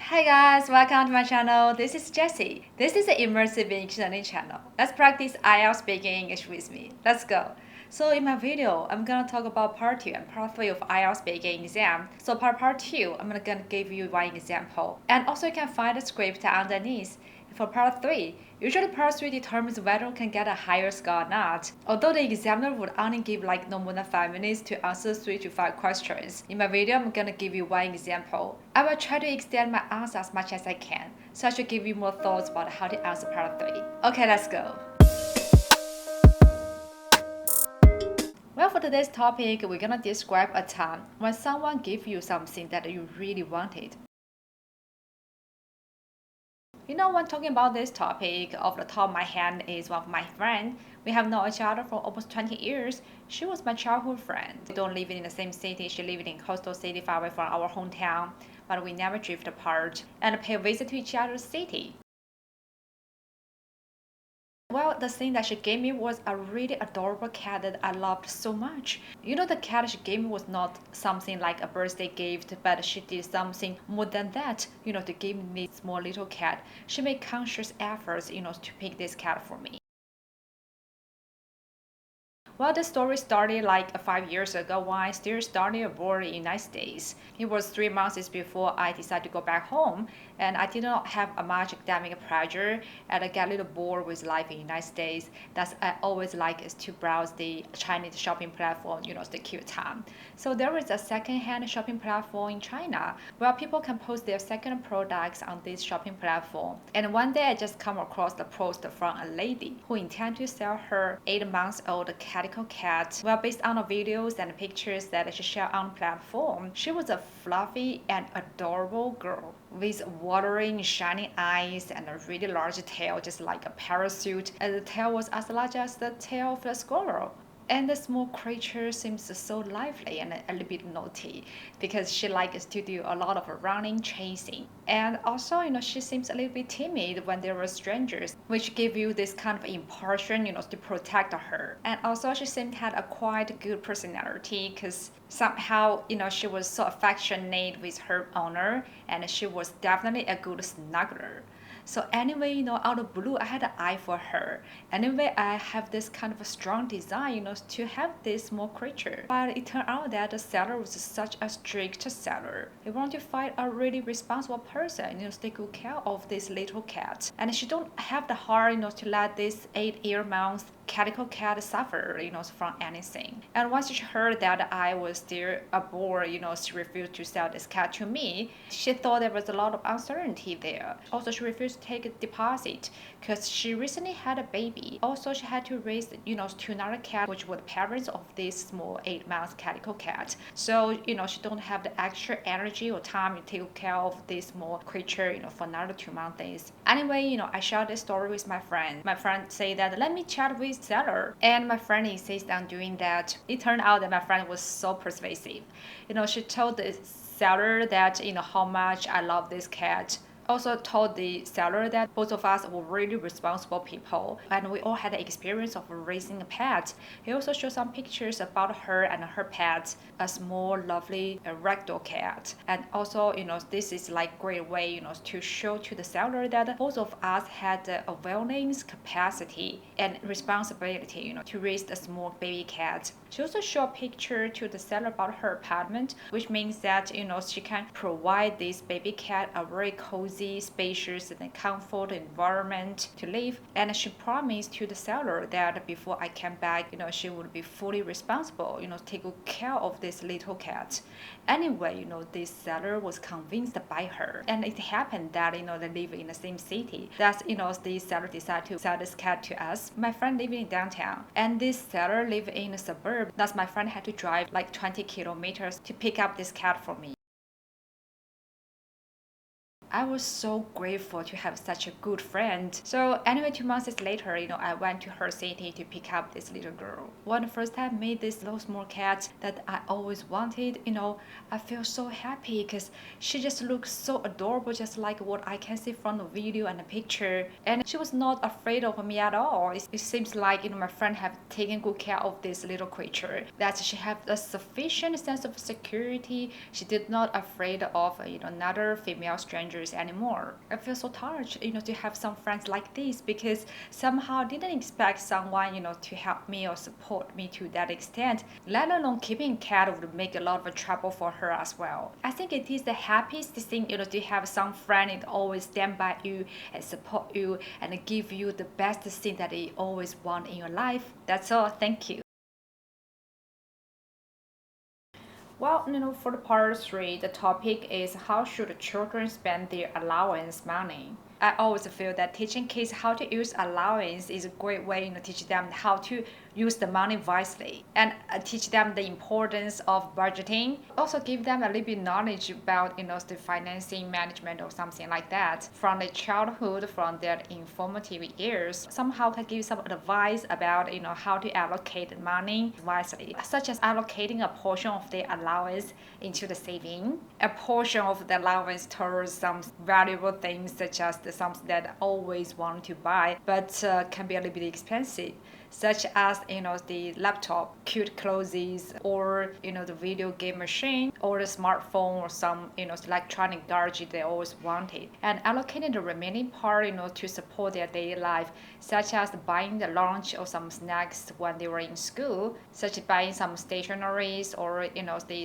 Hi guys, welcome to my channel. This is Jessie. This is an immersive English learning channel. Let's practice IELTS speaking English with me. Let's go. So in my video, I'm gonna talk about part 2 and part 3 of IELTS speaking exam. So part 2, I'm gonna give you one example. And also you can find the script underneath. For part 3, usually part 3 determines whether you can get a higher score or not. Although the examiner would only give like no more than 5 minutes to answer 3 to 5 questions. In my video, I'm gonna give you one example. I will try to extend my answer as much as I can, so I should give you more thoughts about how to answer part 3. Okay, let's go. Well, for today's topic, we're gonna describe a time when someone gave you something that you really wanted. You know, when talking about this topic, off the top of my head is one of my friends. We have known each other for almost 20 years. She was my childhood friend. We don't live in the same city. She lived in a coastal city far away from our hometown, but we never drift apart and pay a visit to each other's city. Well, the thing that she gave me was a really adorable cat that I loved so much. You know, the cat she gave me was not something like a birthday gift, but she did something more than that, to give me this small little cat. She made conscious efforts, to pick this cat for me. Well, the story started like 5 years ago when I still studied abroad in the United States. It was 3 months before I decided to go back home, and I did not have a much academic pressure, and I got a little bored with life in the United States. That's I always like is to browse the Chinese shopping platform, the cute time. So there is a second-hand shopping platform in China where people can post their second products on this shopping platform. And one day I just come across the post from a lady who intended to sell her 8-month-old calico cat. Well, based on the videos and pictures that she shared on the platform, she was a fluffy and adorable girl with watering, shining eyes and a really large tail, just like a parachute. And the tail was as large as the tail of a squirrel. And the small creature seems so lively and a little bit naughty because she likes to do a lot of running, chasing. And also, she seems a little bit timid when there were strangers, which give you this kind of impression, to protect her. And also, she seemed to have a quite good personality because somehow, she was so affectionate with her owner, and she was definitely a good snuggler. So anyway, out of blue, I had an eye for her. Anyway, I have this kind of a strong desire, to have this small creature. But it turned out that the seller was such a strict seller. He wanted to find a really responsible person, to take good care of this little cat. And she don't have the heart, to let this 8-month calico cat suffer, from anything. And once she heard that I was still aboard, she refused to sell this cat to me. She thought there was a lot of uncertainty there. Also, she refused to take a deposit because she recently had a baby. Also, she had to raise, to another cat, which were the parents of this small 8-month calico cat. So, she don't have the extra energy or time to take care of this small creature, for another 2 months. Anyway, I shared this story with my friend. My friend said that let me chat with seller, and my friend insisted on doing that. It turned out that my friend was so persuasive. She told the seller that how much I love this cat. Also told the seller that both of us were really responsible people and we all had the experience of raising a pet. He also showed some pictures about her and her pet, a small lovely ragdoll cat. And also, this is like great way, to show to the seller that both of us had the awareness, capacity, and responsibility, to raise a small baby cat. She also showed a picture to the seller about her apartment, which means that, she can provide this baby cat a very cozy, spacious and comfortable environment to live. And she promised to the seller that before I came back, she would be fully responsible, take good care of this little cat. Anyway, this seller was convinced by her. And it happened that, they live in the same city. That's, the seller decided to sell this cat to us. My friend lived in downtown, and this seller lived in a suburb. Thus, my friend had to drive like 20 kilometers to pick up this cat for me. I was so grateful to have such a good friend. So anyway, 2 months later, I went to her city to pick up this little girl. When the first time I made this little small cat that I always wanted, I feel so happy because she just looks so adorable, just like what I can see from the video and the picture. And she was not afraid of me at all. It seems like, my friend have taken good care of this little creature, that she have a sufficient sense of security. She did not afraid of, another female stranger pressures anymore. I feel so touched, to have some friends like this, because somehow I didn't expect someone, to help me or support me to that extent, let alone keeping cat would make a lot of trouble for her as well. I think it is the happiest thing, to have some friend that always stand by you and support you and give you the best thing that you always want in your life. That's all. Thank you. Well, for the part 3, the topic is how should children spend their allowance money. I always feel that teaching kids how to use allowance is a great way to teach them how to use the money wisely and teach them the importance of budgeting. Also give them a little bit knowledge about the financing management or something like that from their childhood, from their informative years. Somehow can give some advice about how to allocate money wisely, such as allocating a portion of their allowance into the saving, a portion of the allowance towards some valuable things such as something that I always want to buy but can be a little bit expensive, such as the laptop, cute clothes, or the video game machine, or the smartphone, or some electronic gadget they always wanted, and allocating the remaining part to support their daily life, such as buying the lunch or some snacks when they were in school, such as buying some stationeries or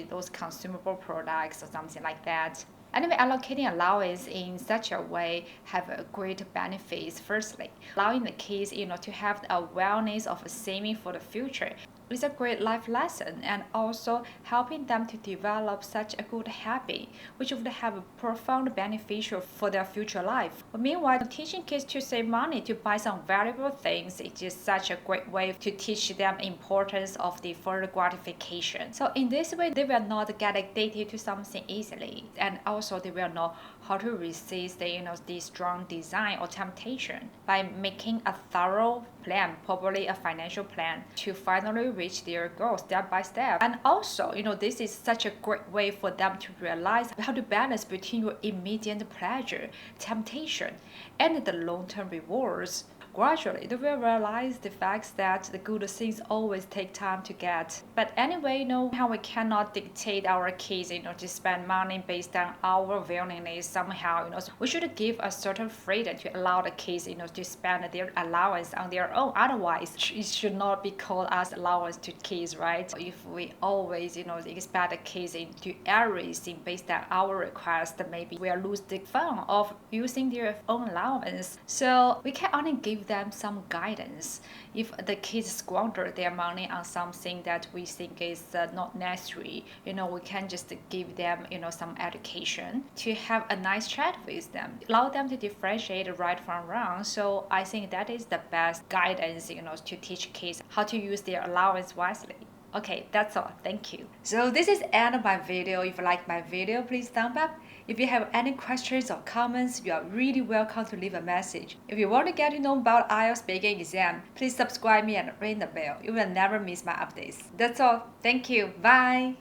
those consumable products or something like that. Anyway, allocating allowance in such a way have a great benefits. Firstly, allowing the kids, to have the awareness of saving for the future is a great life lesson, and also helping them to develop such a good habit, which would have a profound beneficial for their future life. But meanwhile, teaching kids to save money to buy some valuable things is just such a great way to teach them importance of the further gratification. So in this way, they will not get addicted to something easily, and also they will know how to resist the strong desire or temptation by making a thorough plan, probably a financial plan, to finally reach their goal step by step. And also, this is such a great way for them to realize how to balance between your immediate pleasure, temptation, and the long-term rewards. Gradually, they will realize the fact that the good things always take time to get. But anyway, how we cannot dictate our kids, to spend money based on our willingness somehow. We should give a certain freedom to allow the kids, to spend their allowance on their own. Otherwise, it should not be called as allowance to kids, right? If we always, expect the kids to everything based on our request, maybe we'll lose the fun of using their own allowance. So we can only give them some guidance. If the kids squander their money on something that we think is not necessary, we can just give them some education to have a nice chat with them, allow them to differentiate right from wrong. So I think that is the best guidance to teach kids how to use their allowance wisely. Okay, that's all. Thank you. So this is the end of my video. If you like my video, please thumb up. If you have any questions or comments, you are really welcome to leave a message. If you want to get to know about IELTS speaking exam, please subscribe me and ring the bell. You will never miss my updates. That's all. Thank you. Bye.